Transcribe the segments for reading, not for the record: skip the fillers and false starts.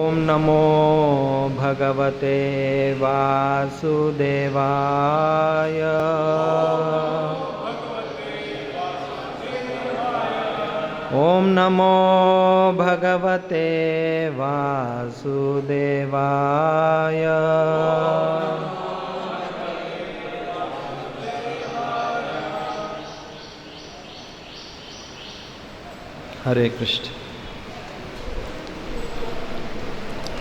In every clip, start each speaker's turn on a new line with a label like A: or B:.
A: Om Namo Bhagavate Vasudevaya. Om Namo Bhagavate Vasudevaya. Hare Krishna.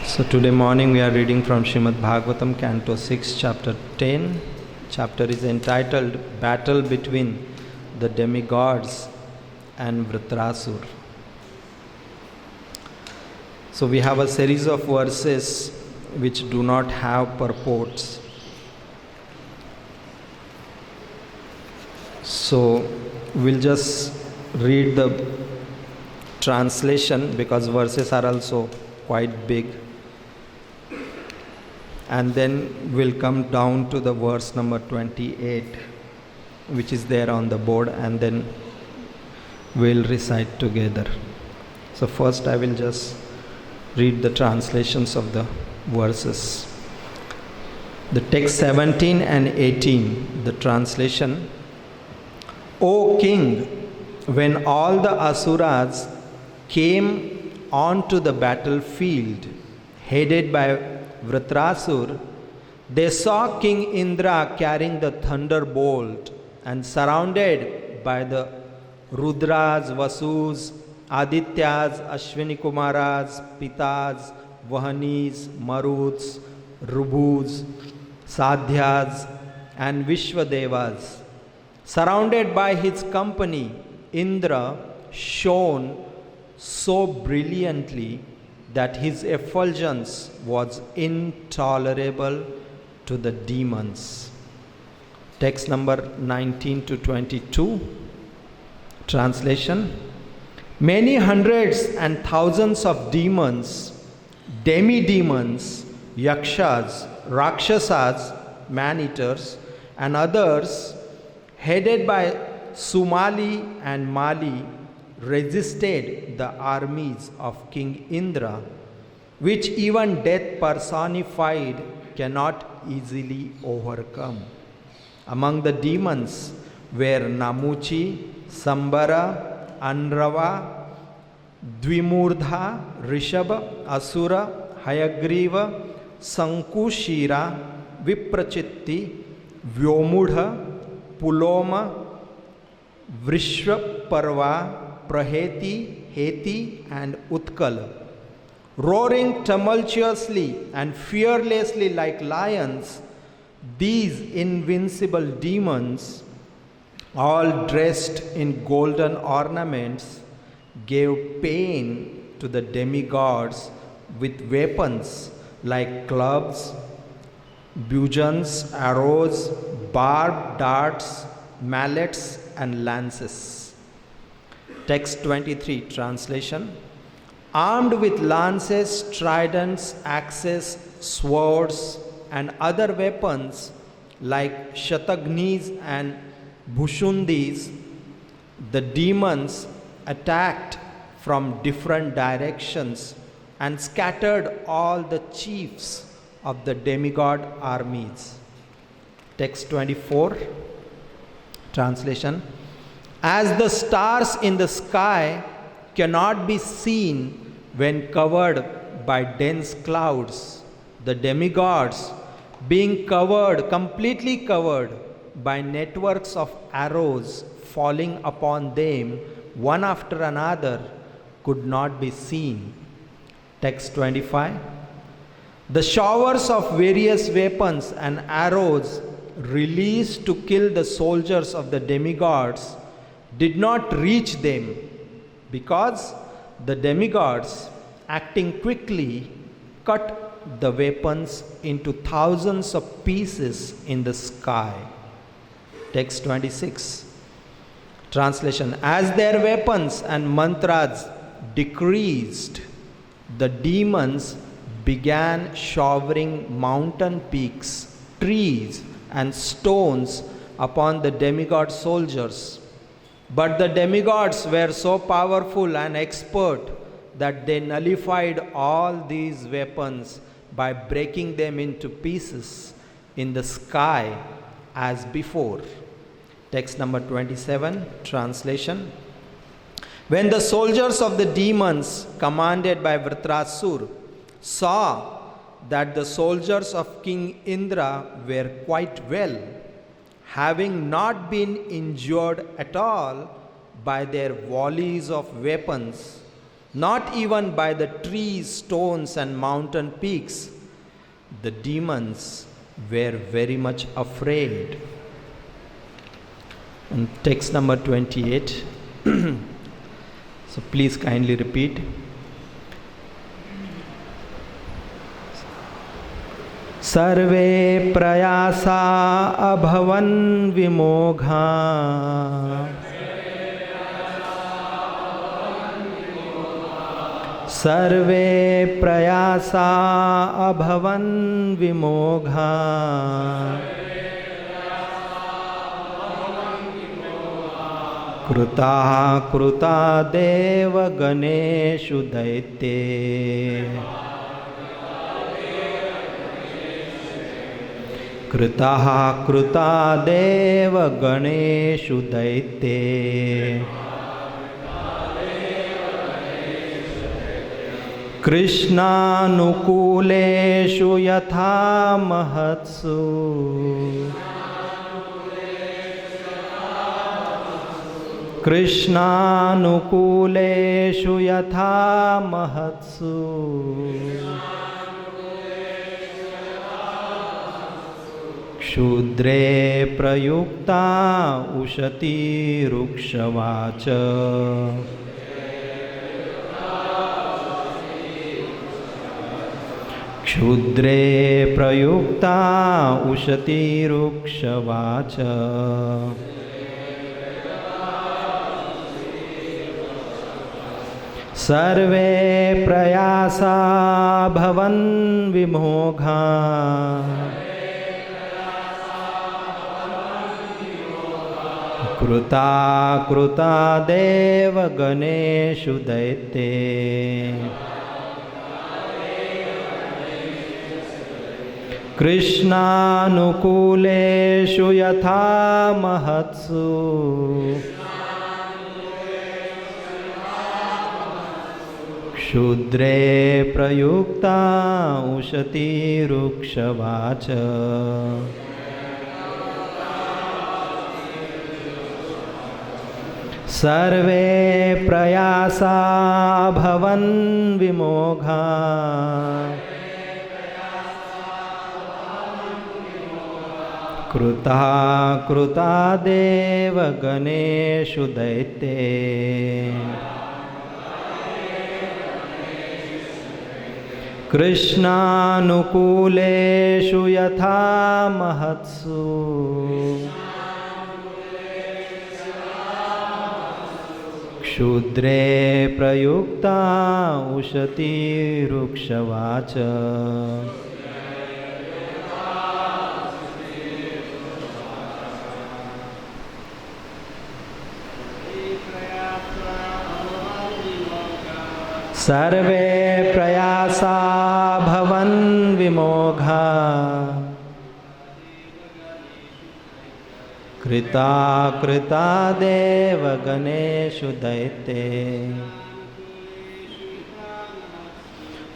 A: So today morning we are reading from Srimad Bhagavatam, Canto 6, Chapter 10. Chapter is entitled Battle Between the Demigods and Vritrasur. So we have a series of verses which do not have purports. So we'll just read the translation because verses are also quite big. And then we'll come down to the verse number 28, which is there on the board, and then we'll recite together. So first I will just read the translations of the verses. The text 17 and 18, the translation. O king, when all the asuras came onto the battlefield, headed by Vritrasur, they saw King Indra carrying the thunderbolt and surrounded by the Rudras, Vasus, Adityas, Ashwini Kumaras, Pitas, Vahanis, Maruts, Rubhus, Sadhyas, and Vishwadevas. Surrounded by his company, Indra shone so brilliantly that his effulgence was intolerable to the demons. Text number 19 to 22. Translation. Many hundreds and thousands of demons, demi-demons, yakshas, rakshasas, man-eaters, and others, headed by Sumali and Mali, resisted the armies of King Indra, which even death personified cannot easily overcome. Among the demons were Namuchi, Sambara, Anrava, Dvimurdha, Rishabha, Asura, Hayagriva, Sankushira, Viprachitti, Vyomudha, Puloma, Vrishwaparva, Praheti, Heti, and Utkala. Roaring tumultuously and fearlessly like lions, these invincible demons, all dressed in golden ornaments, gave pain to the demigods with weapons like clubs, budgeons, arrows, barbed darts, mallets, and lances. Text 23, translation. Armed with lances, tridents, axes, swords, and other weapons like shatagnis and bhushundis, the demons attacked from different directions and scattered all the chiefs of the demigod armies. Text 24, translation. As the stars in the sky cannot be seen when covered by dense clouds, the demigods, being completely covered by networks of arrows falling upon them one after another, could not be seen. Text 25. The showers of various weapons and arrows released to kill the soldiers of the demigods did not reach them, because the demigods, acting quickly, cut the weapons into thousands of pieces in the sky. Text 26. Translation. As their weapons and mantras decreased, the demons began showering mountain peaks, trees, and stones upon the demigod soldiers. But the demigods were so powerful and expert that they nullified all these weapons by breaking them into pieces in the sky as before. Text number 27, translation. When the soldiers of the demons, commanded by Vritrasur, saw that the soldiers of King Indra were quite well, having not been injured at all by their volleys of weapons, not even by the trees, stones, and mountain peaks, the demons were very much afraid. And text number 28. So please kindly repeat. Sarve prayasa abhavan vimogha Sarve prayasa abhavan vimogha Krutaha kruta deva ganeshu daite Krutaha kruta deva ganeshu daite Krishna nukuleshu yatha mahatsu Krishna nukuleshu yatha mahatsu Kshudre prayukta ushati rukshavacha Kshudre prayukta ushati rukshavacha Sarve prayasa bhavan vimogha Kruta kruta deva ganeshu daite Krishna nukuleshu yatha mahatsu Kshudre prayukta ushati rukshavacha Sarve prayasa bhavan vimogha Kruta kruta deva ganeshu daite Krishna nukuleshu yatha mahatsu Kshudre prayukta ushati rukshavacha Sarve prayasa bhavan vimogha Krita krita deva ganeshu daite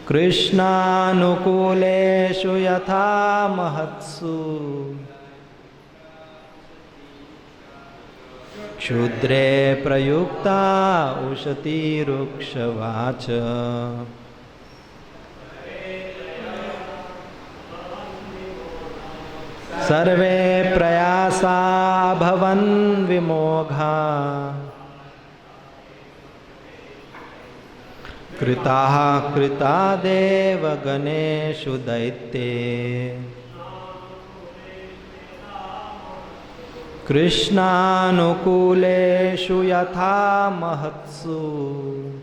A: Krishna nukuleshu yatha mahatsu Kshudre prayukta ushati rukshavacha Sarve prayasa bhavan vimogha Kritaha krita deva ganeshu daite Krishna nukuleshu yatha mahatsu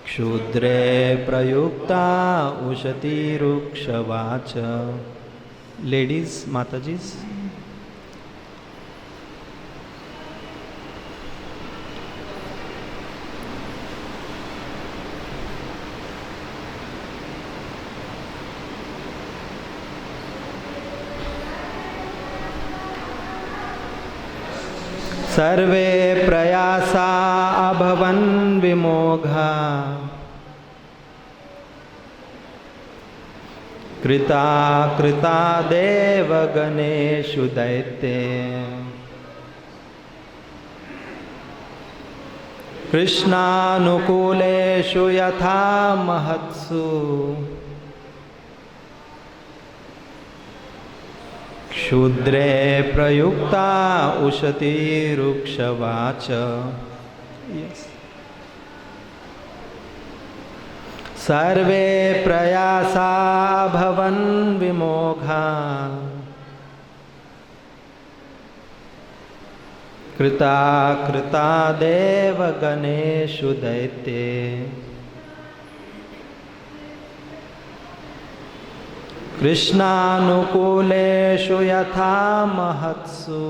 A: Kshudre prayukta ushati rukshavacha. Ladies, Matajis. सर्वे प्रयासा अभवन् विमोघा कृता कृता देवगणेषु दैत्ये कृष्णानुकूलेषु यथा महत्सु क्षुद्रे प्रयुक्ता उशती रुक्षवाच. Yes. सर्वे प्रयासा भवन् विमोघा कृता कृता देवगणेषु दैत्ये कृष्णानुकूलेषु यथा महत्सु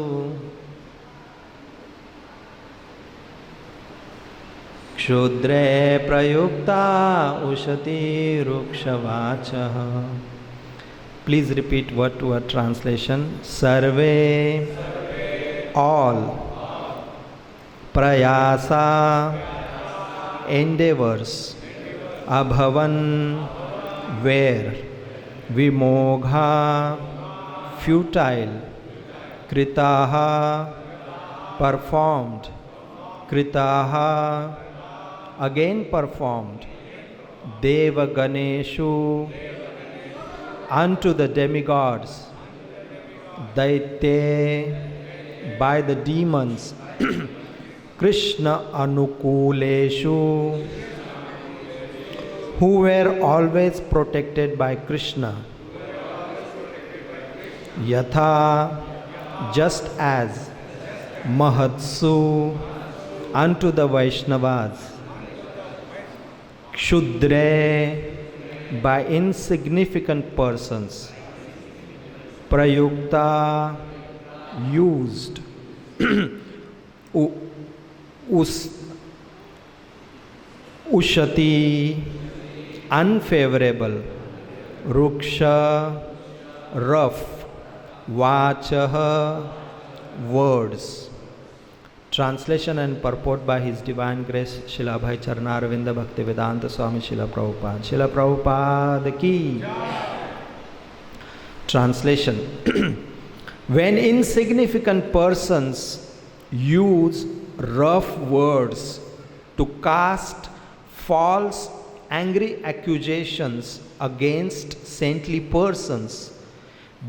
A: क्षुद्रे प्रयुक्ता उशती रुक्षवाचः. Please repeat word to word translation. Sarve, all, prayasa, endeavors, abhavan, where, vimogha, futile, kritaha, performed, kritaha, again performed, deva ganeshu, unto the demigods, daitye, by the demons, Krishna anukuleshu, who were always protected by Krishna, yatha, just as, mahatsu, unto the Vaishnavas, kshudre, by insignificant persons, prayukta, used, ushati, unfavorable, ruksha, rough, vachaha, words. Translation and purport by His Divine Grace Srila Bhai Charnaravinda Bhaktivedanta Swami Srila Prabhupada. Srila Prabhupada ki. Translation. When insignificant persons use rough words to cast false, angry accusations against saintly persons,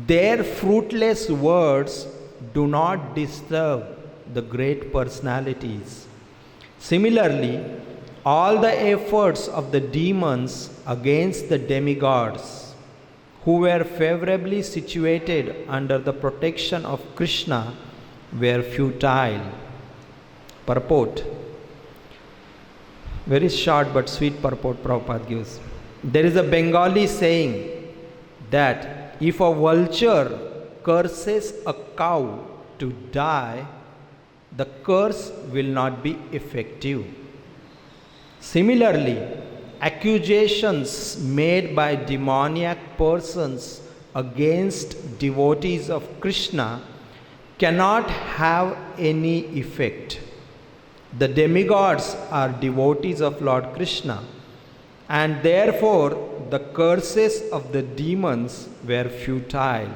A: their fruitless words do not disturb the great personalities. Similarly, all the efforts of the demons against the demigods, who were favorably situated under the protection of Krishna, were futile. Purport. Very short but sweet purport Prabhupada gives. There is a Bengali saying that if a vulture curses a cow to die, the curse will not be effective. Similarly, accusations made by demoniac persons against devotees of Krishna cannot have any effect. The demigods are devotees of Lord Krishna, and therefore the curses of the demons were futile.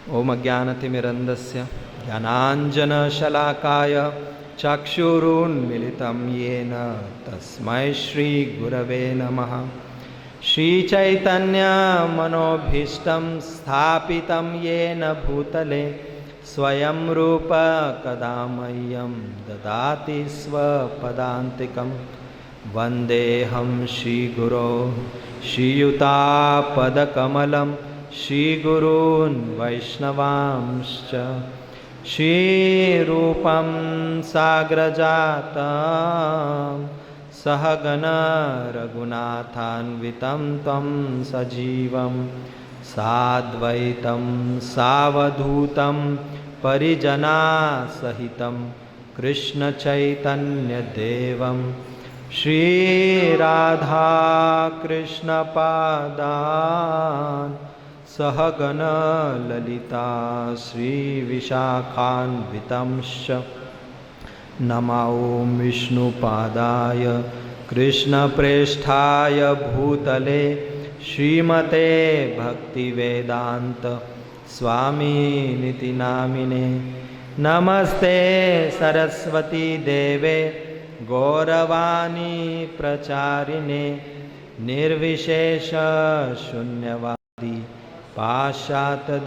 A: Om Ajnanatimirandasya Jnananjana-shalakaya Chakshurunmilitam yena Tasmai Shri Gurave Namaha. Shri Chaitanya Manobhishtam Sthapitam yena Bhutale Swayam Rupa Kadamayam Dadati Swapadantikam. Vandeham Shri Guru Shri Yuta Padakamalam Shri Gurun Vaishnavamscha Shri Rupam Sagrajatam Sahagana Raghunathanvitam Tam Sajivam Sadvaitam Savadhutam Parijana Sahitam Krishna Chaitanya Devam Shri Radha Krishna Padan सहगना Lalita श्रीविशाखान्वितंश्च नमा ॐ विष्णुपादाय कृष्णप्रेष्ठाय भूतले श्रीमते भक्तिवेदान्त स्वामिनिति नामिने नमस्ते सरस्वती देवे गौरवाणी प्रचारिणे निर्विशेष शून्यवादी पाश्चात्यदेशतारिणे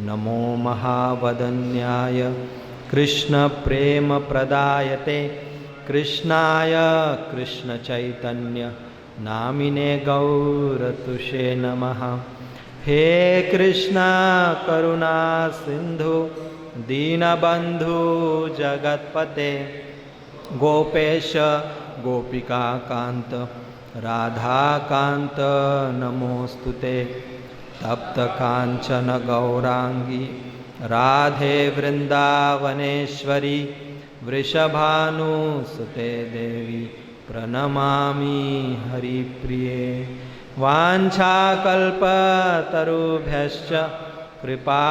A: नमो महावदन्याय कृष्णप्रेमप्रदायते कृष्णाय कृष्णचैतन्य नामिने गौरतुषे नमः। हे कृष्ण करुणा सिंधु दीनबंधु जगतपते गोपेश गोपिका कांत राधा कांत नमोस्तुते तप्त कांचन गौरांगी राधे वृंदावनेश्वरी वृषभानुसुते देवी प्रणमामि हरिप्रिये। वाञ्छाकल्पतरुभ्यश्च कृपा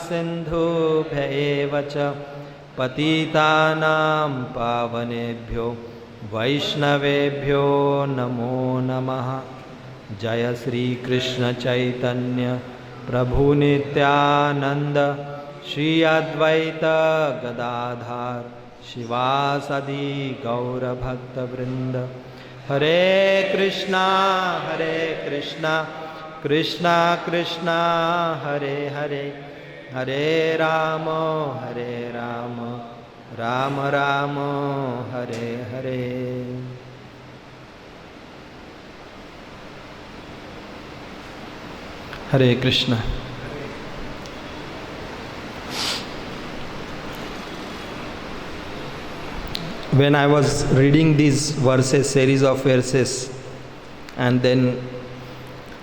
A: सिन्धुभ्येव च पतितानां पावनेभ्यो वैष्णवेभ्यो नमो नमः। जय श्री कृष्ण चैतन्य प्रभु नित्यानंद श्री अद्वैत गदाधर शिवासदि गौरभक्तवृंद। हरे कृष्णा कृष्णा कृष्णा हरे हरे हरे राम राम राम हरे हरे। हरे Krishna. When I was reading these verses, series of verses, and then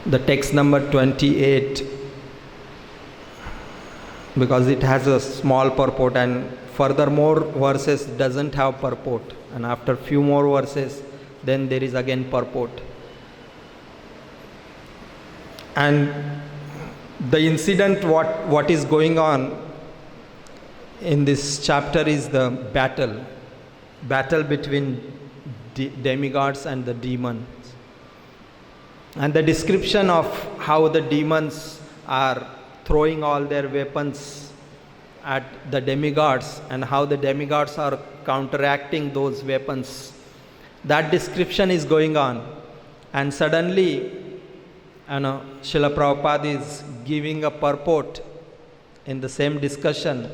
A: the text number 28, because it has a small purport and furthermore verses doesn't have purport, and after few more verses then there is again purport. And the incident what is going on in this chapter is the battle between demigods and the demons, and the description of how the demons are throwing all their weapons at the demigods and how the demigods are counteracting those weapons. That description is going on, and suddenly Srila Prabhupada is giving a purport in the same discussion,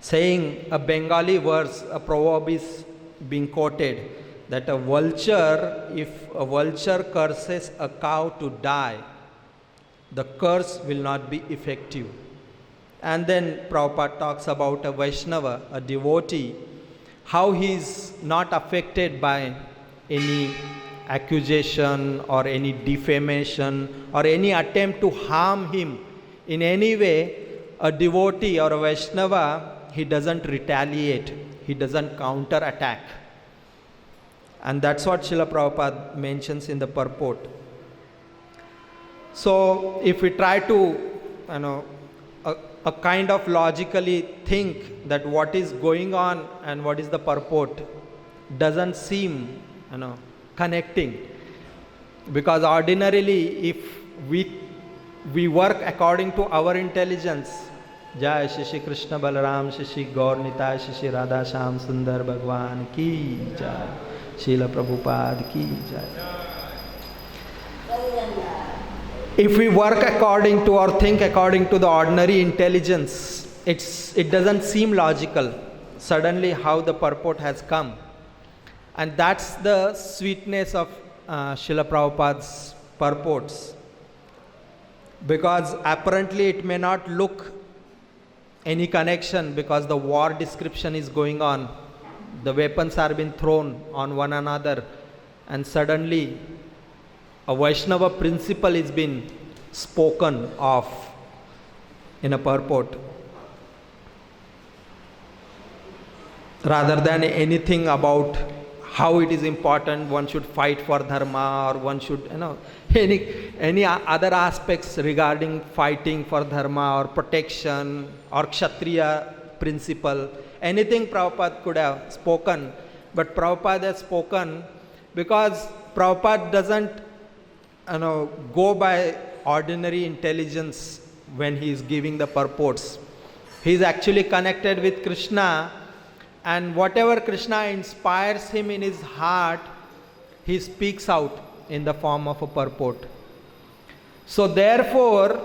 A: saying a Bengali verse, a proverb is being quoted, that if a vulture curses a cow to die, the curse will not be effective. And then Prabhupada talks about a Vaishnava, a devotee, how he is not affected by any accusation or any defamation or any attempt to harm him in any way. A devotee or a Vaishnava, he doesn't retaliate, he doesn't counter attack. And that's what Srila Prabhupada mentions in the purport. So if we try to a kind of logically think that what is going on and what is the purport doesn't seem connecting, because ordinarily if we work according to our intelligence, Jai Shri Krishna Balaram Shri Gaur Nitai Shri Radha Sham Sundar Bhagwan ki Jai, Srila Prabhupada ki Jai. If we work according to or think according to the ordinary intelligence, it doesn't seem logical suddenly how the purport has come. And that's the sweetness of Srila Prabhupada's purports, because apparently it may not look any connection, because the war description is going on, the weapons are being thrown on one another, and suddenly a Vaishnava principle is being spoken of in a purport, rather than anything about how it is important one should fight for dharma, or one should, any other aspects regarding fighting for dharma or protection or kshatriya principle. Anything Prabhupada could have spoken, but Prabhupada has spoken because Prabhupada doesn't go by ordinary intelligence when he is giving the purports. He is actually connected with Krishna, and whatever Krishna inspires him in his heart, he speaks out in the form of a purport. So therefore,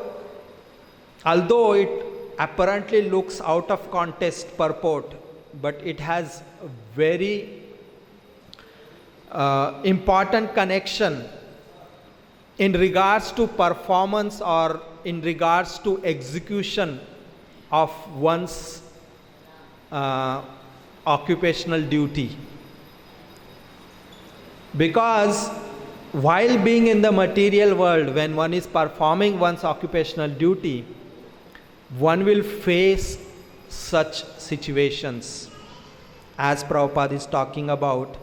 A: although it apparently looks out of context purport, but it has a very important connection in regards to performance or in regards to execution of one's occupational duty. Because while being in the material world, when one is performing one's occupational duty, one will face such situations as Prabhupada is talking about: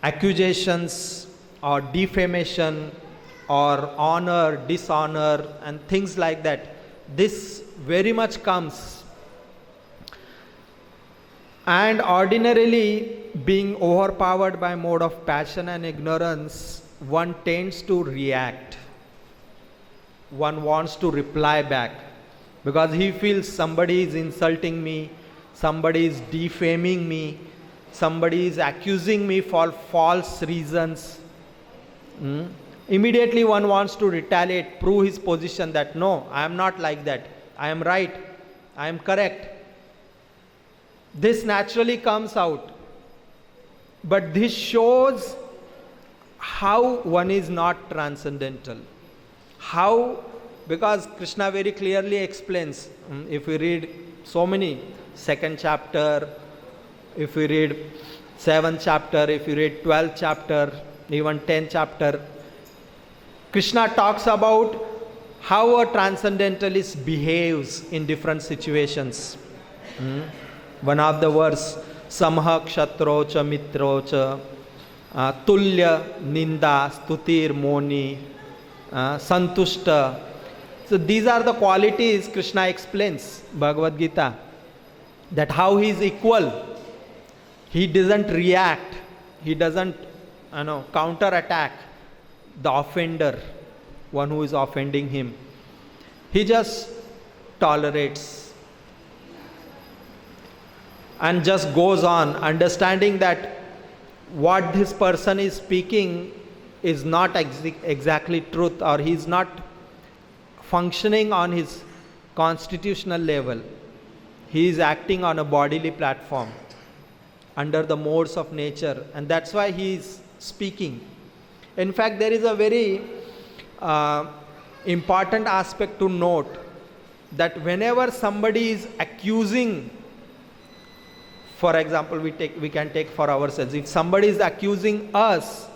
A: accusations or defamation or honor, dishonor and things like that. This very much comes. And ordinarily, being overpowered by mode of passion and ignorance, one tends to react. One wants to reply back because he feels somebody is insulting me, somebody is defaming me, somebody is accusing me for false reasons. Immediately one wants to retaliate, prove his position that no, I am not like that, I am right, I am correct. This naturally comes out. But this shows how one is not transcendental. How? Because Krishna very clearly explains. If we read so many, 2nd chapter, if we read 7th chapter, if we read 12th chapter, even 10th chapter, Krishna talks about how a transcendentalist behaves in different situations. One of the verse, samha kshatro cha mitro cha tulya ninda stutir moni santushta. So these are the qualities Krishna explains, Bhagavad-Gita, that how he is equal. He doesn't react, he doesn't counter-attack the offender, one who is offending him. He just tolerates and just goes on, understanding that what this person is speaking is not exactly truth, or he is not functioning on his constitutional level. He is acting on a bodily platform under the modes of nature, and that's why he is speaking. In fact, there is a very important aspect to note, that whenever somebody is accusing, for example, we can take for ourselves, if somebody is accusing us,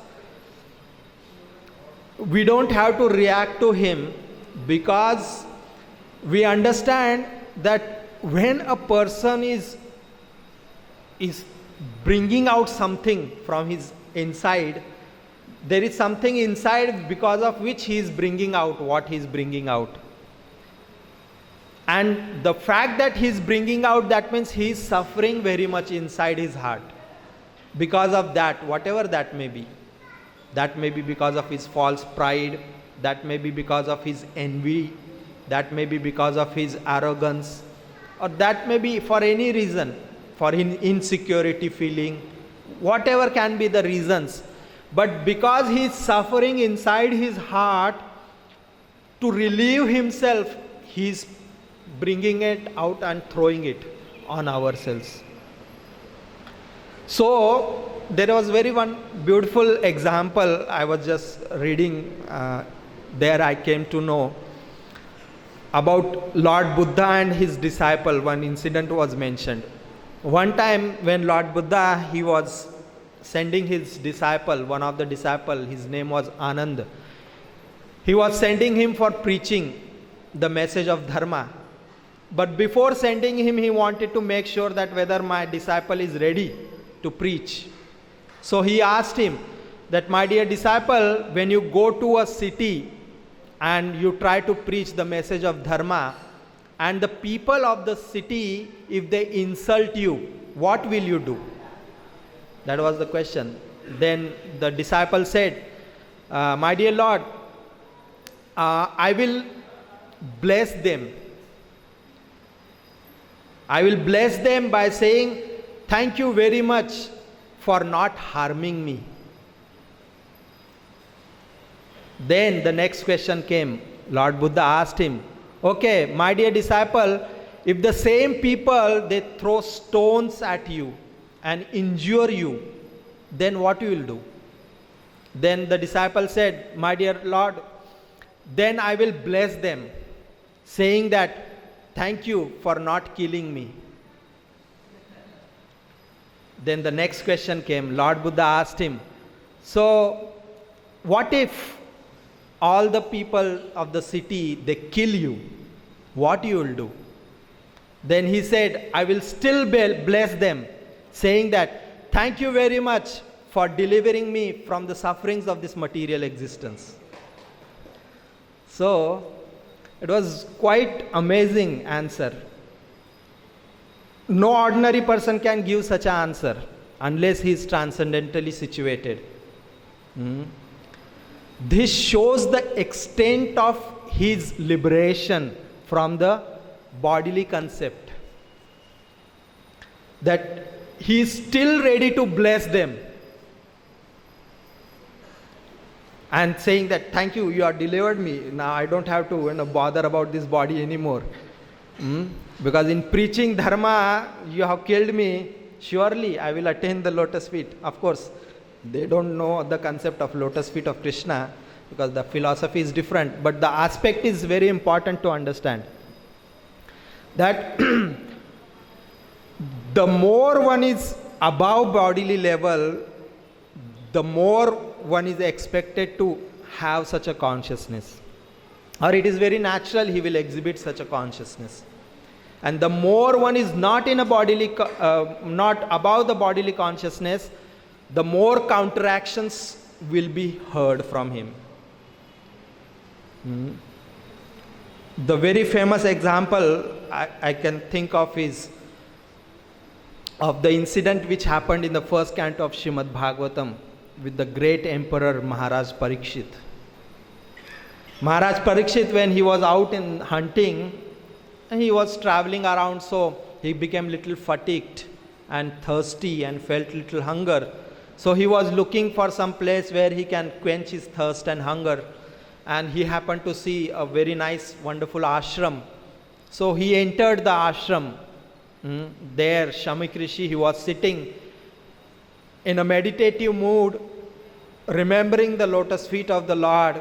A: we don't have to react to him, because we understand that when a person is bringing out something from his inside, there is something inside because of which he is bringing out what he is bringing out. And the fact that he is bringing out, that means he is suffering very much inside his heart. Because of that, whatever that may be. That may be because of his false pride, that may be because of his envy, that may be because of his arrogance, or that may be for any reason, for insecurity feeling, whatever can be the reasons. But because he is suffering inside his heart, to relieve himself, he is bringing it out and throwing it on ourselves. So there was one beautiful example I was just reading. There I came to know about Lord Buddha and his disciple. One incident was mentioned. One time when Lord Buddha, he was sending his disciple, one of the disciple, his name was Anand. He was sending him for preaching the message of Dharma. But before sending him, he wanted to make sure that whether my disciple is ready to preach. So he asked him that, my dear disciple, when you go to a city and you try to preach the message of dharma, and the people of the city, if they insult you, what will you do? That was the question. Then the disciple said, my dear Lord, I will bless them. I will bless them by saying, thank you very much for not harming me. Then the next question came. Lord Buddha asked him, okay, my dear disciple, if the same people, they throw stones at you and injure you, then what you will do? Then the disciple said, my dear Lord, then I will bless them, saying that, thank you for not killing me. Then the next question came. Lord Buddha asked him, so what if all the people of the city, they kill you? What you will do? Then he said, I will still bless them, saying that, thank you very much for delivering me from the sufferings of this material existence. So, it was quite amazing answer. No ordinary person can give such an answer unless he is transcendentally situated. This shows the extent of his liberation from the bodily concept. That he is still ready to bless them. And saying that, thank you, you have delivered me. Now I don't have to bother about this body anymore. Because in preaching dharma, you have killed me. Surely I will attain the lotus feet. Of course, they don't know the concept of lotus feet of Krishna, because the philosophy is different. But the aspect is very important to understand. That the more one is above bodily level, the more one is expected to have such a consciousness. Or it is very natural he will exhibit such a consciousness. And the more one is not in a bodily, not above the bodily consciousness, the more counteractions will be heard from him. The very famous example I can think of is of the incident which happened in the first canto of Srimad Bhagavatam with the great emperor Maharaj Parikshit. Maharaj Parikshit, when he was out in hunting, he was traveling around, so he became little fatigued and thirsty and felt little hunger. So he was looking for some place where he can quench his thirst and hunger. And he happened to see a very nice, wonderful ashram. So he entered the ashram. There, Shamik Rishi, he was sitting in a meditative mood, remembering the lotus feet of the Lord,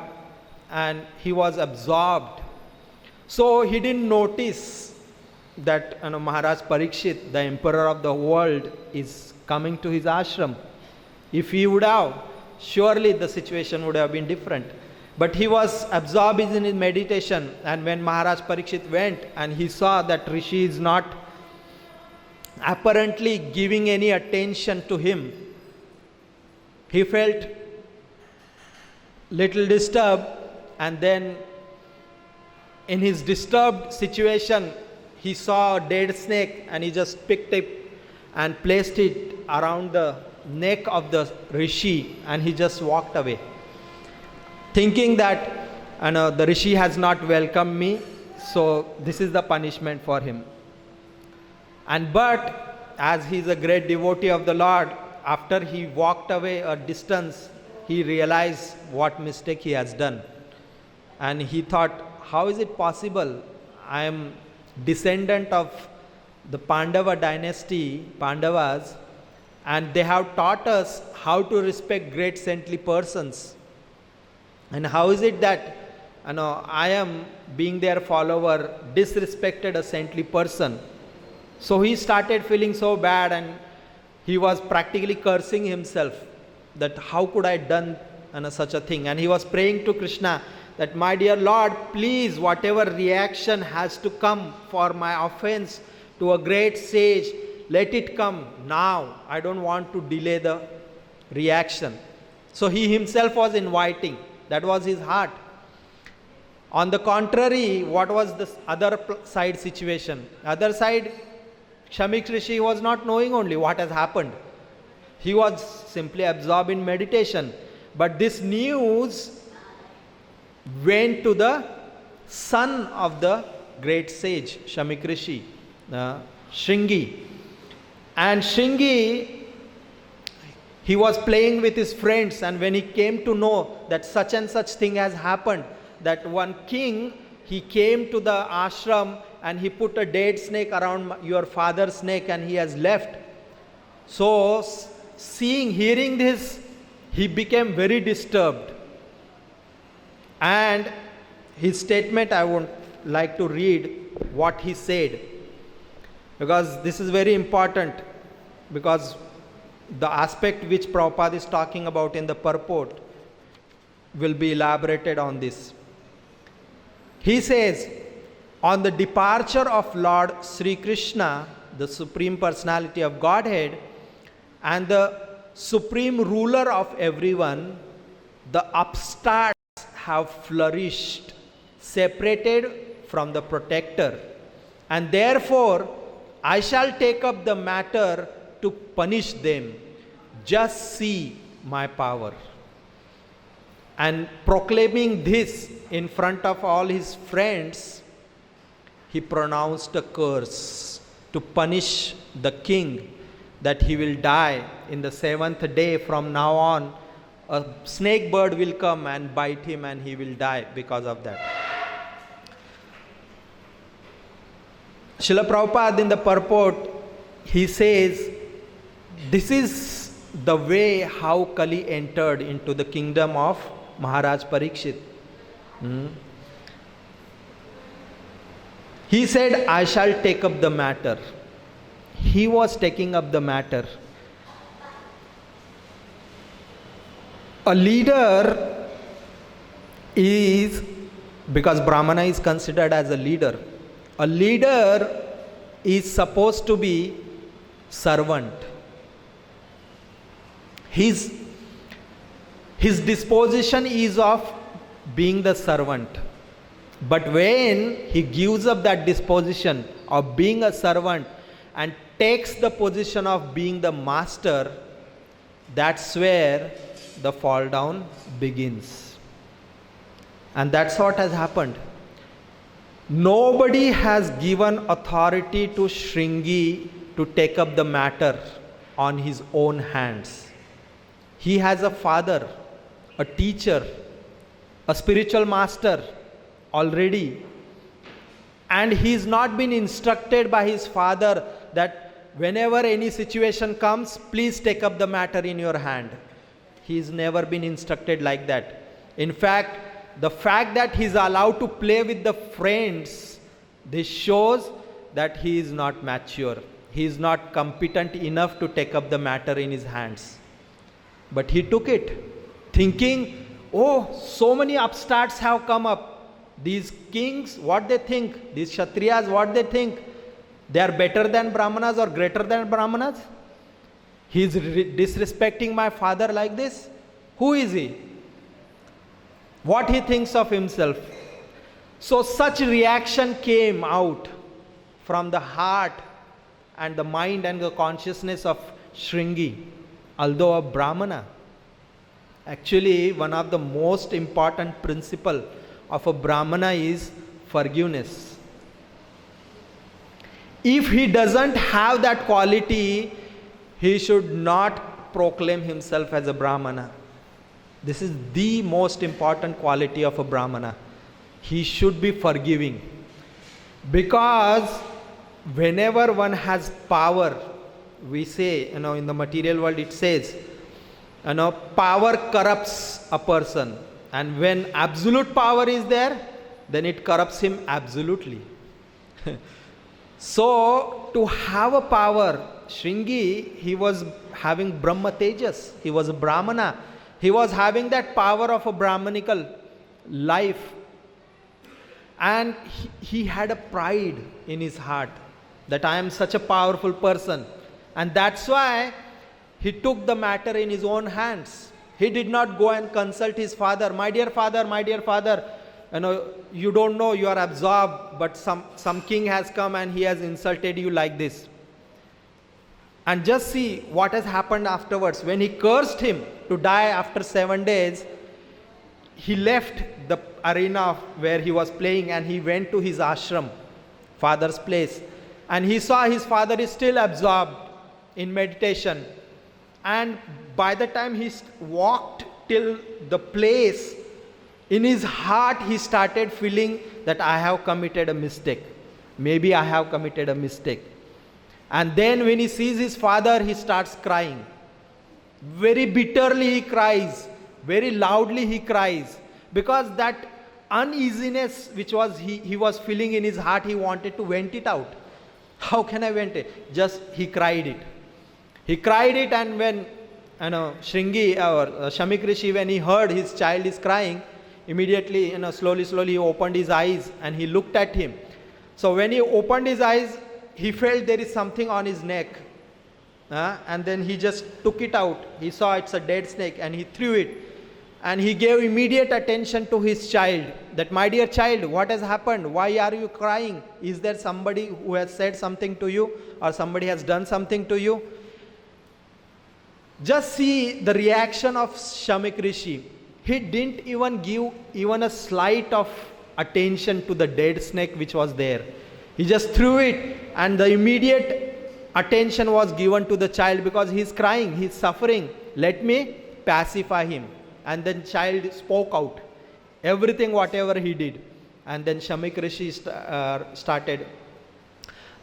A: and he was absorbed. So he didn't notice that Maharaj Parikshit, the emperor of the world, is coming to his ashram. If he would have, surely the situation would have been different. But he was absorbed in his meditation, and when Maharaj Parikshit went and he saw that Rishi is not apparently giving any attention to him, he felt little disturbed, and then in his disturbed situation, he saw a dead snake and he just picked it and placed it around the neck of the Rishi, and he just walked away, thinking that the Rishi has not welcomed me, so this is the punishment for him. But as he is a great devotee of the Lord, after he walked away a distance, he realized what mistake he has done. And he thought, how is it possible? I am descendant of the Pandava dynasty, Pandavas, and they have taught us how to respect great saintly persons. And how is it that I am, being their follower, disrespected a saintly person? So he started feeling so bad, and he was practically cursing himself that how could I done such a thing. And he was praying to Krishna that, my dear Lord, please, whatever reaction has to come for my offense to a great sage, let it come now. I don't want to delay the reaction. So he himself was inviting. That was his heart. On the contrary, what was the other side situation? Other side, Shamik Rishi was not knowing only what has happened. He was simply absorbed in meditation. But this news went to the son of the great sage, Shamik Rishi, Shringi. And Shringi, he was playing with his friends, and when he came to know that such and such thing has happened, that one king, he came to the ashram and he put a dead snake around your father's neck and he has left. So, hearing this, he became very disturbed. And his statement, I would like to read what he said, because this is very important, because the aspect which Prabhupada is talking about in the purport will be elaborated on this. He says, on the departure of Lord Sri Krishna, the Supreme Personality of Godhead, and the Supreme Ruler of everyone, the upstarts have flourished, separated from the protector. And therefore, I shall take up the matter to punish them. Just see my power. And proclaiming this in front of all his friends, he pronounced a curse to punish the king, that he will die in the seventh day from now on. A snake bird will come and bite him and he will die because of that. Srila Prabhupada in the purport, he says, this is the way how Kali entered into the kingdom of Maharaj Parikshit. He said, I shall take up the matter. He was taking up the matter. A leader is, because Brahmana is considered as a leader is supposed to be servant. His disposition is of being the servant. But when he gives up that disposition of being a servant and takes the position of being the master, that's where the fall down begins. And that's what has happened. Nobody has given authority to Shringi to take up the matter on his own hands. He has a father, a teacher, a spiritual master already. And he's not been instructed by his father that whenever any situation comes, please take up the matter in your hand. He's never been instructed like that. In fact, the fact that he's allowed to play with the friends, this shows that he is not mature. He is not competent enough to take up the matter in his hands. But he took it, thinking, oh, so many upstarts have come up. These kings, what they think? These Kshatriyas, what they think? They are better than Brahmanas or greater than Brahmanas? He is disrespecting my father like this? Who is he? What he thinks of himself? So such reaction came out from the heart and the mind and the consciousness of Shringi, although a Brahmana. Actually, one of the most important principles of a Brahmana is forgiveness. If he doesn't have that quality, he should not proclaim himself as a Brahmana. This is the most important quality of a Brahmana. He should be forgiving. Because whenever one has power, we say, in the material world it says, power corrupts a person. And when absolute power is there, then it corrupts him absolutely. So, to have a power, Shringi, he was having Brahma Tejas. He was a Brahmana. He was having that power of a Brahmanical life. And he had a pride in his heart that I am such a powerful person. And that's why he took the matter in his own hands. He did not go and consult his father. My dear father, you don't know, you are absorbed, but some king has come and he has insulted you like this. And just see what has happened afterwards. When he cursed him to die after 7 days, he left the arena where he was playing and he went to his ashram, father's place. And he saw his father is still absorbed in meditation. And by the time he walked till the place, in his heart he started feeling that I have committed a mistake. Maybe I have committed a mistake. And then when he sees his father, he starts crying. Very bitterly he cries. Very loudly he cries. Because that uneasiness which he was feeling in his heart, he wanted to vent it out. How can I vent it? Just he cried it. He cried it, and when Shringi or Shamik Rishi, when he heard his child is crying, immediately slowly he opened his eyes and he looked at him. So when he opened his eyes, he felt there is something on his neck. And then he just took it out. He saw it's a dead snake and he threw it. And he gave immediate attention to his child. That, my dear child, what has happened? Why are you crying? Is there somebody who has said something to you, or somebody has done something to you? Just see the reaction of Shamik Rishi. He didn't even give even a slight of attention to the dead snake which was there. He just threw it, and the immediate attention was given to the child because he's crying, he's suffering. Let me pacify him. And then child spoke out everything whatever he did. And then Shamik Rishi started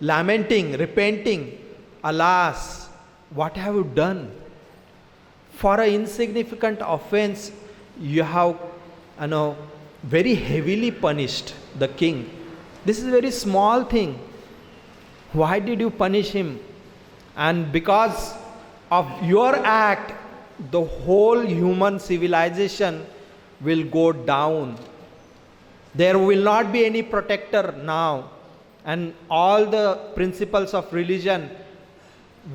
A: lamenting, repenting. Alas, what have you done? For an insignificant offense, you have very heavily punished the king. This is a very small thing. Why did you punish him? And because of your act, the whole human civilization will go down. There will not be any protector now. And all the principles of religion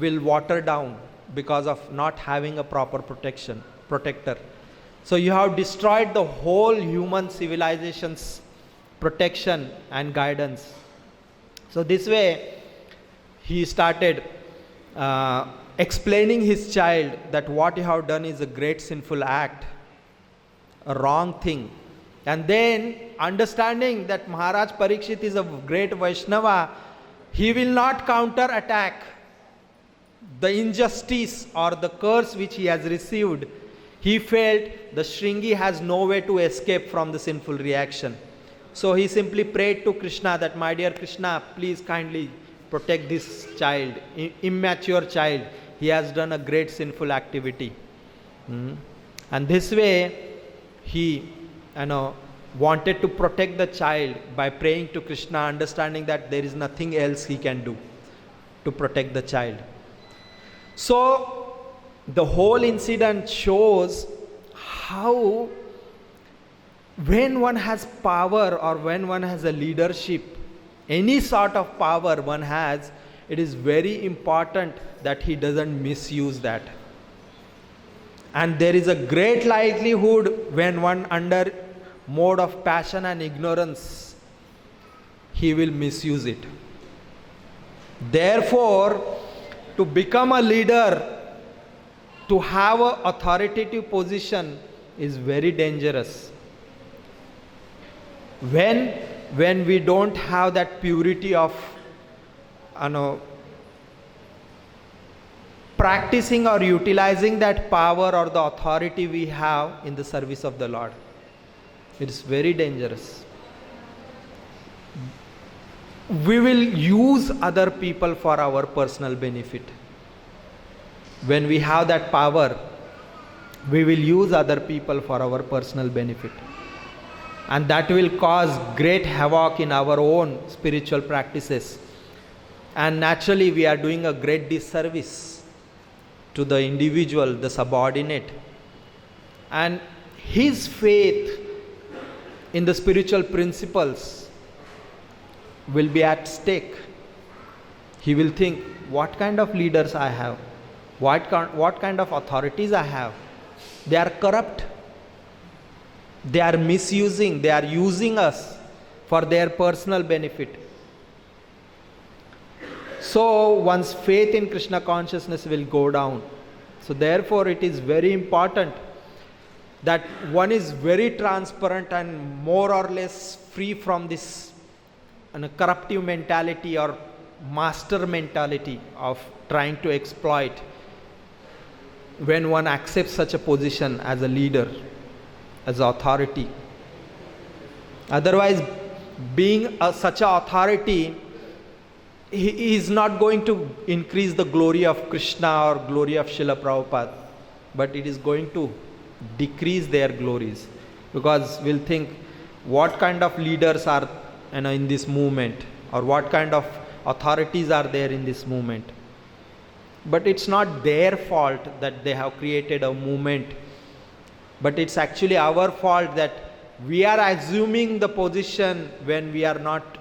A: will water down because of not having a proper protector. So you have destroyed the whole human civilization's protection and guidance. So this way, he started explaining his child that what you have done is a great sinful act, a wrong thing. And then understanding that Maharaj Parikshit is a great Vaishnava, he will not counter attack the injustice or the curse which he has received. He felt the Shringi has no way to escape from the sinful reaction. So he simply prayed to Krishna that, my dear Krishna, please kindly protect this child, immature child. He has done a great sinful activity. And this way, he wanted to protect the child by praying to Krishna, understanding that there is nothing else he can do to protect the child. So, the whole incident shows how when one has power or when one has a leadership, any sort of power one has, it is very important that he doesn't misuse that. And there is a great likelihood when one under mode of passion and ignorance, he will misuse it. Therefore, to become a leader, to have an authoritative position is very dangerous. When we don't have that purity of practicing or utilizing that power or the authority we have in the service of the Lord, it is very dangerous. We will use other people for our personal benefit. When we have that power, we will use other people for our personal benefit. And that will cause great havoc in our own spiritual practices. And naturally, we are doing a great disservice to the individual, the subordinate. And his faith in the spiritual principles will be at stake. He will think, what kind of leaders I have? What kind of authorities I have? They are corrupt. They are misusing, they are using us for their personal benefit. So one's faith in Krishna consciousness will go down. So therefore it is very important that one is very transparent and more or less free from this corruptive mentality or master mentality of trying to exploit when one accepts such a position as a leader, as authority. Otherwise, being such an authority, he is not going to increase the glory of Krishna or glory of Srila Prabhupada, but it is going to decrease their glories, because we'll think, what kind of leaders are in this movement, or what kind of authorities are there in this movement. But it's not their fault that they have created a movement, but it's actually our fault that we are assuming the position when we are not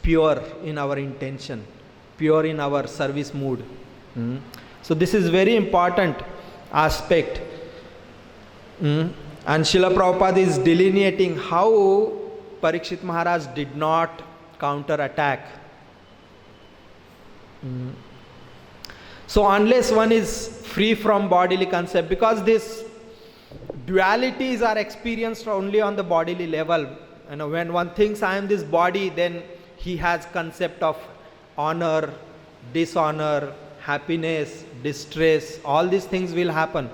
A: pure in our intention, pure in our service mood. So this is very important aspect. And Srila Prabhupada is delineating how Parikshit Maharaj did not counter-attack. So unless one is free from bodily concept, because these dualities are experienced only on the bodily level. When one thinks I am this body, then he has concept of honor, dishonor, happiness, distress, all these things will happen.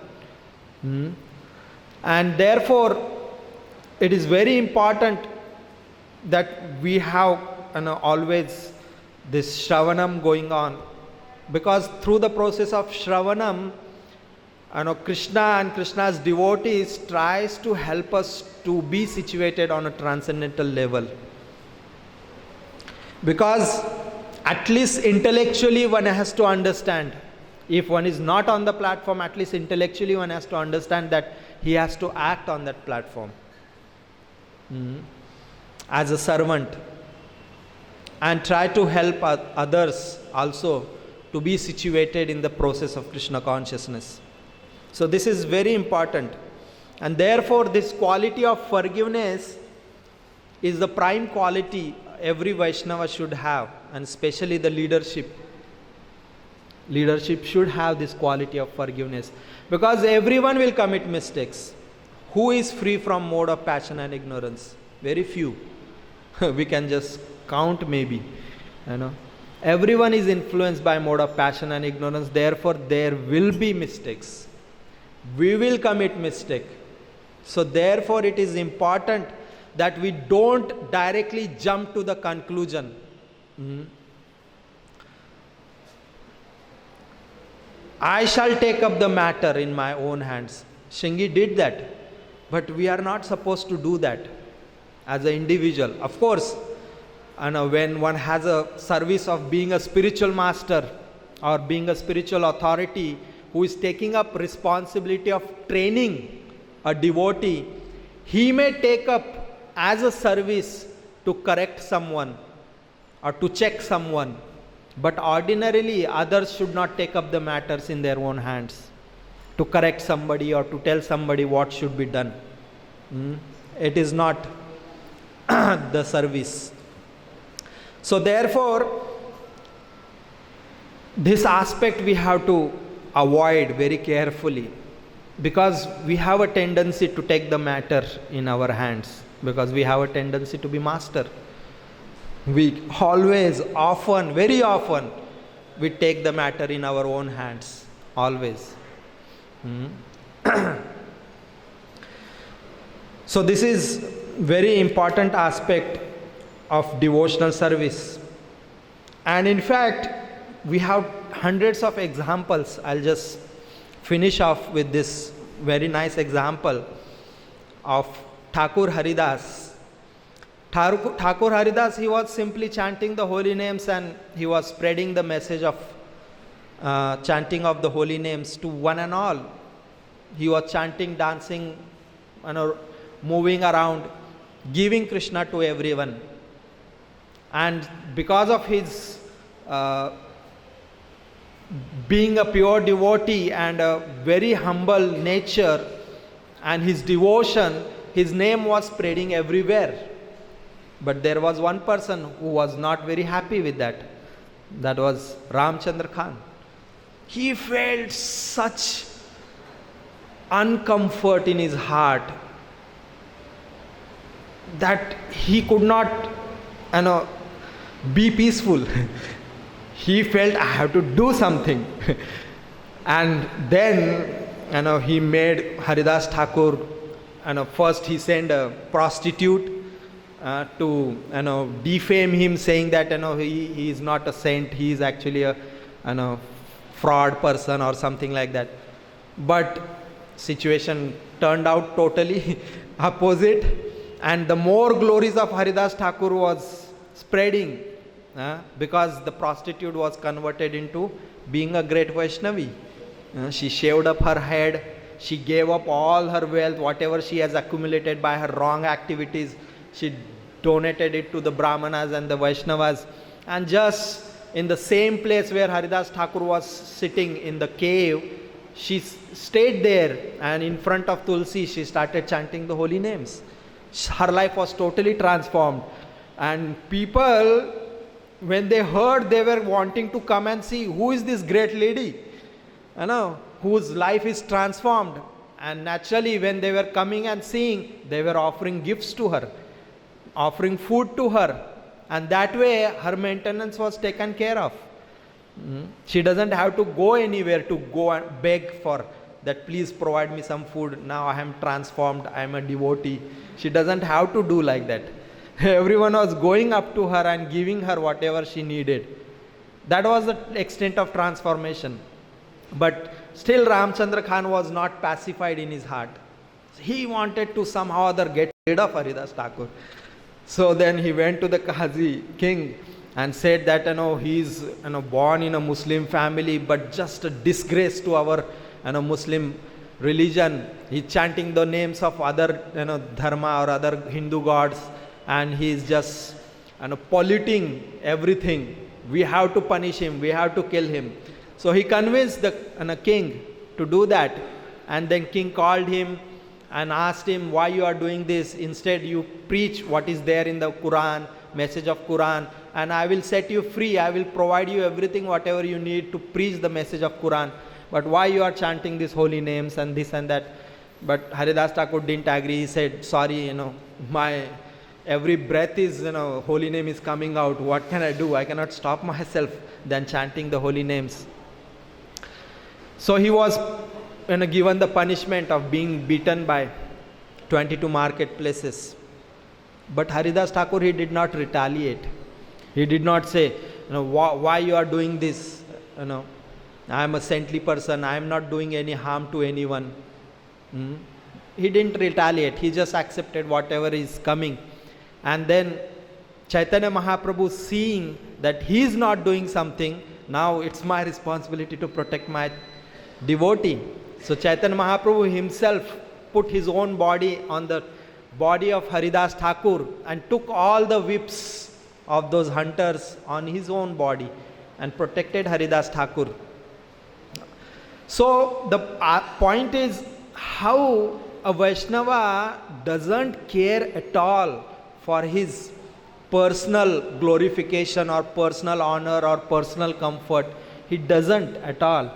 A: And therefore it is very important that we have always this Shravanam going on, because through the process of Shravanam, Krishna and Krishna's devotees tries to help us to be situated on a transcendental level. Because at least intellectually one has to understand. If one is not on the platform, at least intellectually one has to understand that he has to act on that platform as a servant, and try to help others also to be situated in the process of Krishna consciousness. So this is very important, and therefore this quality of forgiveness is the prime quality every Vaishnava should have, and especially the leadership. Leadership should have this quality of forgiveness, because everyone will commit mistakes. Who is free from mode of passion and ignorance? Very few. We can just count maybe. Everyone is influenced by mode of passion and ignorance. Therefore there will be mistakes. We will commit mistake. So therefore it is important that we don't directly jump to the conclusion. I shall take up the matter in my own hands. Shingi did that, but we are not supposed to do that as an individual. Of course, when one has a service of being a spiritual master or being a spiritual authority who is taking up responsibility of training a devotee, he may take up as a service to correct someone or to check someone. But ordinarily, others should not take up the matters in their own hands to correct somebody or to tell somebody what should be done. It is not the service. So therefore, this aspect we have to avoid very carefully, because we have a tendency to take the matter in our hands, because we have a tendency to be master. We always, often, very often, we take the matter in our own hands, always. So this is very important aspect of devotional service. And in fact, we have hundreds of examples. I'll just finish off with this very nice example of Thakur Haridas. Thakur Haridas, he was simply chanting the holy names, and he was spreading the message of chanting of the holy names to one and all. He was chanting, dancing, moving around, giving Krishna to everyone. And because of his uh, being a pure devotee and a very humble nature and his devotion, his name was spreading everywhere. But there was one person who was not very happy with that. That was Ramchandra Khan. He felt such uncomfort in his heart that he could not, be peaceful. He felt, I have to do something. And then, he made Haridas Thakur, first he sent a prostitute to, defame him, saying that, he is not a saint, he is actually a, fraud person or something like that. But situation turned out totally opposite, and the more glories of Haridas Thakur was spreading, because the prostitute was converted into being a great Vaishnavi. She shaved up her head, she gave up all her wealth, whatever she has accumulated by her wrong activities, she donated it to the Brahmanas and the Vaishnavas. And just in the same place where Haridas Thakur was sitting in the cave, she stayed there, and in front of Tulsi she started chanting the holy names. Her life was totally transformed, and people, when they heard, they were wanting to come and see who is this great lady, whose life is transformed. And naturally, when they were coming and seeing, they were offering gifts to her, offering food to her, and that way her maintenance was taken care of. She doesn't have to go anywhere to go and beg for that, please provide me some food, now I am transformed, I am a devotee. She doesn't have to do like that. Everyone was going up to her and giving her whatever she needed. That was the extent of transformation. But still Ramchandra Khan was not pacified in his heart. He wanted to somehow or other get rid of Haridas Thakur. So then he went to the Qazi king and said that he is born in a Muslim family, but just a disgrace to our Muslim religion. He is chanting the names of other dharma or other Hindu gods, and he is just polluting everything. We have to punish him, we have to kill him. So he convinced the king to do that, and then king called him and asked him, why you are doing this? Instead you preach what is there in the Quran, message of Quran, and I will set you free, I will provide you everything whatever you need to preach the message of Quran. But why you are chanting these holy names and this and that? But Haridas Thakur didn't agree. He said, sorry, my every breath is, holy name is coming out. What can I do? I cannot stop myself than chanting the holy names. So he was given the punishment of being beaten by 22 marketplaces. But Haridas Thakur, he did not retaliate. He did not say, why you are doing this? I am a saintly person, I am not doing any harm to anyone. He didn't retaliate, he just accepted whatever is coming. And then Chaitanya Mahaprabhu, seeing that he is not doing something, now it's my responsibility to protect my devotee. So Chaitanya Mahaprabhu himself put his own body on the body of Haridas Thakur and took all the whips of those hunters on his own body and protected Haridas Thakur. So the point is how a Vaishnava doesn't care at all for his personal glorification or personal honor or personal comfort. He doesn't at all.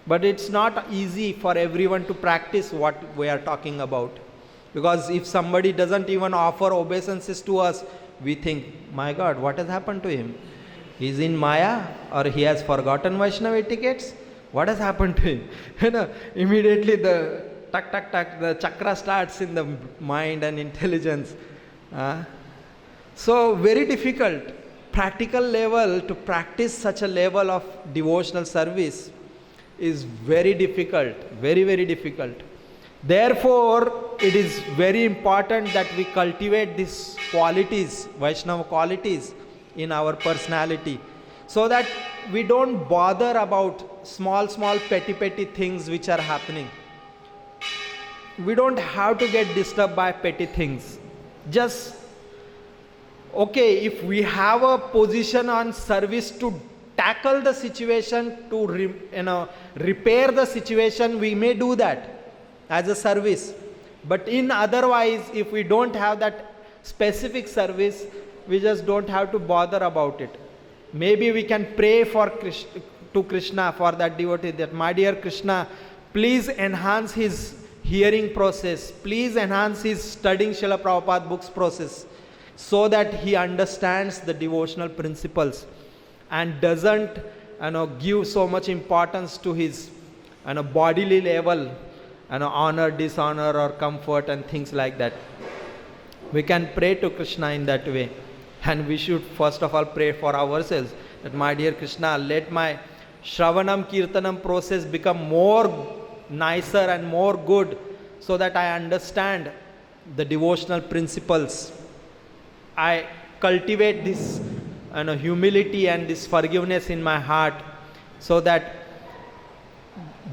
A: But it's not easy for everyone to practice what we are talking about. Because if somebody doesn't even offer obeisances to us, we think, my God, what has happened to him? He's in Maya, or he has forgotten Vaishnava etiquettes? What has happened to him? Immediately the the chakra starts in the mind and intelligence. So very difficult, practical level, to practice such a level of devotional service is very difficult, very, very difficult. Therefore, it is very important that we cultivate these qualities, Vaishnava qualities in our personality, so that we don't bother about small petty things which are happening. We don't have to get disturbed by petty things. Just, okay, if we have a position on service to tackle the situation, to repair the situation, we may do that as a service. But in otherwise, if we don't have that specific service, we just don't have to bother about it. Maybe we can pray to Krishna, for that devotee, that my dear Krishna, please enhance his hearing process, please enhance his studying Srila Prabhupada books process, so that he understands the devotional principles and doesn't give so much importance to his bodily level, honor, dishonor, or comfort and things like that. We can pray to Krishna in that way. And we should first of all pray for ourselves, that my dear Krishna, let my Shravanam Kirtanam process become more nicer and more good, so that I understand the devotional principles. I cultivate this humility and this forgiveness in my heart, so that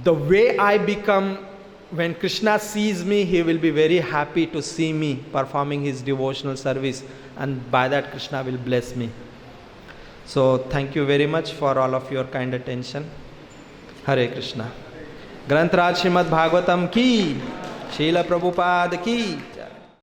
A: the way I become, when Krishna sees me, he will be very happy to see me performing his devotional service, and by that Krishna will bless me. So thank you very much for all of your kind attention. Hare Krishna. Granth Raj Srimad Bhagavatam ki, Srila Prabhupada ki.